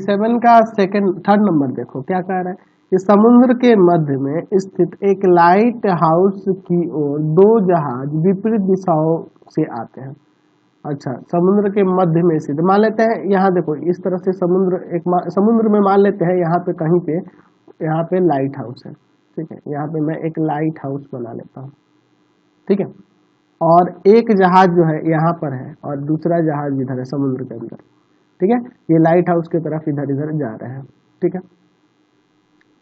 37 का third number देखो क्या कह रहा है कि समुद्र के मध्य में स्थित एक लाइट हाउस की ओर दो जहाज विपरीत दिशाओं से आते हैं। अच्छा, समुद्र के मध्य में स्थित मान लेते हैं, यहाँ देखो इस तरह से समुद्र में मान लेते हैं यहाँ पे कहीं पे, यहाँ पे लाइट हाउस है, ठीक है, यहाँ पे मैं एक लाइट हाउस बना लेता हूँ, ठीक है, और एक जहाज जो है यहाँ पर है और दूसरा जहाज इधर है समुद्र के अंदर, ठीक है, ये लाइट हाउस की तरफ इधर इधर जा रहे हैं, ठीक है।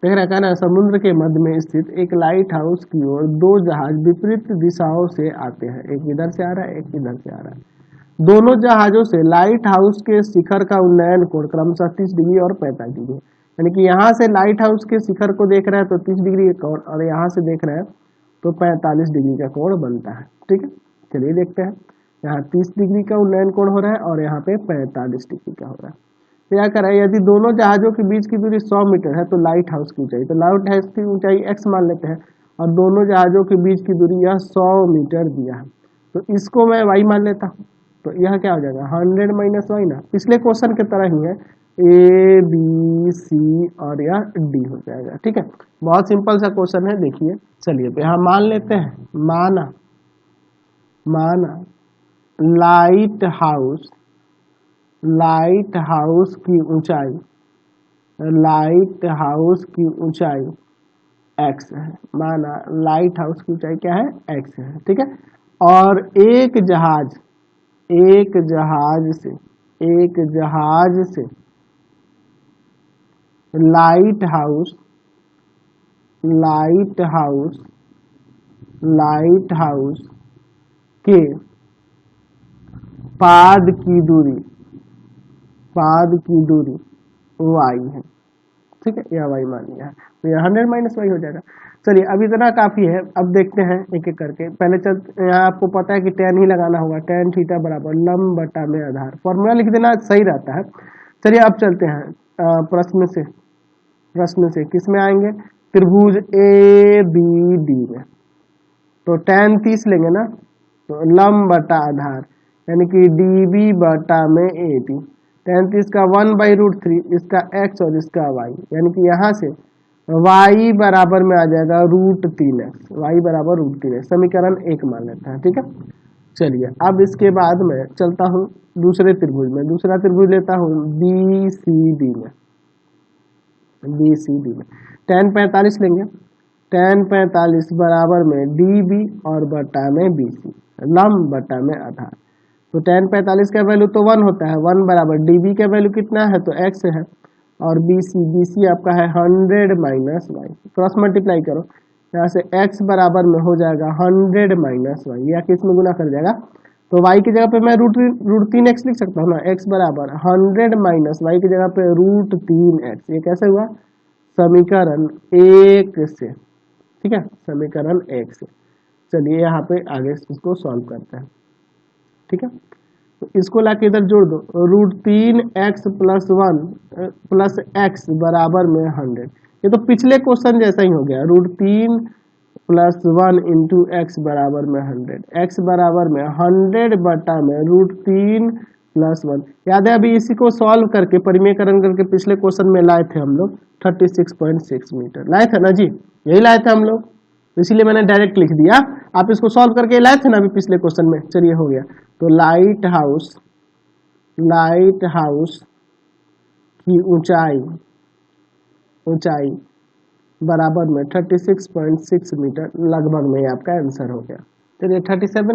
देख रहा कहना समुद्र के मध्य में स्थित एक लाइट हाउस की ओर दो जहाज विपरीत दिशाओं से आते हैं, एक इधर से आ रहा है, एक इधर से आ रहा है। दोनों जहाजों से लाइट हाउस के शिखर का उन्नयन कोण क्रमशः 30 डिग्री और 45 डिग्री, यानी कि यहाँ से लाइट हाउस के शिखर को देख रहे हैं तो 30 डिग्री का कोण और यहाँ से देख रहे हैं तो 45 डिग्री का कोण बनता है, ठीक है। चलिए देखते हैं, यहाँ 30 डिग्री का उन्नयन कोण हो रहा है और यहाँ पे 45 डिग्री का हो रहा है। तो क्या करें, यदि दोनों जहाजों के बीच की दूरी 100 मीटर है तो लाइट हाउस की ऊंचाई, तो लाइट हाउस की ऊंचाई x मान लेते हैं और दोनों जहाजों के बीच की दूरी यह 100 मीटर दिया है, तो इसको मैं y मान लेता हूँ, तो यह क्या हो जाएगा 100 माइनस वाई ना, पिछले क्वेश्चन की तरह ही है, ए बी सी और यह डी हो जाएगा, ठीक है। बहुत सिंपल सा क्वेश्चन है, देखिए। चलिए तो यहाँ मान लेते हैं, माना लाइट हाउस की ऊंचाई x है, माना लाइट हाउस की ऊंचाई क्या है x है, ठीक है। और एक जहाज से लाइट हाउस के पाद की दूरी y है, ठीक है, यह y मान लिया है, तो यह 100 माइनस वाई हो जाएगा। चलिए अब इतना काफी है, अब देखते हैं एक एक करके। पहले यहाँ आपको पता है कि tan ही लगाना होगा, tan थीटा बराबर लंब बटा में आधार, फॉर्मूला लिख देना सही रहता है। चलिए अब चलते हैं प्रश्न से किस में आएंगे, त्रिभुज ए बी डी में, तो tan 30 लेंगे ना, तो लंब बटा आधार यानी कि डी बी बटा में ए टी, tan 30 का 1/√3, इसका x और इसका y, यानी कि यहाँ से y बराबर में आ जाएगा √3x, y बराबर √3x, समीकरण 1 मान लेते हैं, ठीक है। चलिए अब इसके बाद में चलता हूँ दूसरा त्रिभुज लेता हूँ बी सी डी में, tan 45 लेंगे, tan 45 बराबर में डी बी और बटा में बी सी, लंब बटा में आधार, तो tan 45 का वैल्यू तो 1 होता है, 1 बराबर डी बी का वैल्यू कितना है तो x है, और बी सी आपका है 100 माइनस वाई, क्रॉस मल्टीप्लाई करो, यहाँ से x बराबर में हो जाएगा 100 माइनस वाई, या किस में गुना कर जाएगा, तो y की जगह पे मैं √3x लिख सकता हूँ ना, x बराबर 100 माइनस वाई की जगह पे √3x, ये कैसे हुआ समीकरण 1 से, ठीक है, समीकरण 1 से। चलिए यहाँ पे आगे इसको सॉल्व करते हैं, ठीक है, तो इसको लाके इधर जोड़ दो, √3x + 1 + x बराबर में 100, ये तो पिछले क्वेश्चन जैसा ही हो गया, √3 + 1 × x बराबर में 100, x बराबर में 100 बटा में √3 + 1, याद है अभी इसी को सॉल्व करके परिमेयकरण करके पिछले क्वेश्चन में लाए थे हम लोग 36.6 मीटर लाए थे ना जी, यही लाए थे हम लोग, इसीलिए मैंने डायरेक्ट लिख दिया, आप इसको सॉल्व करके लाए थे ना अभी पिछले क्वेश्चन में। चलिए हो गया, तो लाइट हाउस की ऊंचाई बराबर में 36.6 मीटर लगभग में आपका आंसर हो गया। चलिए 37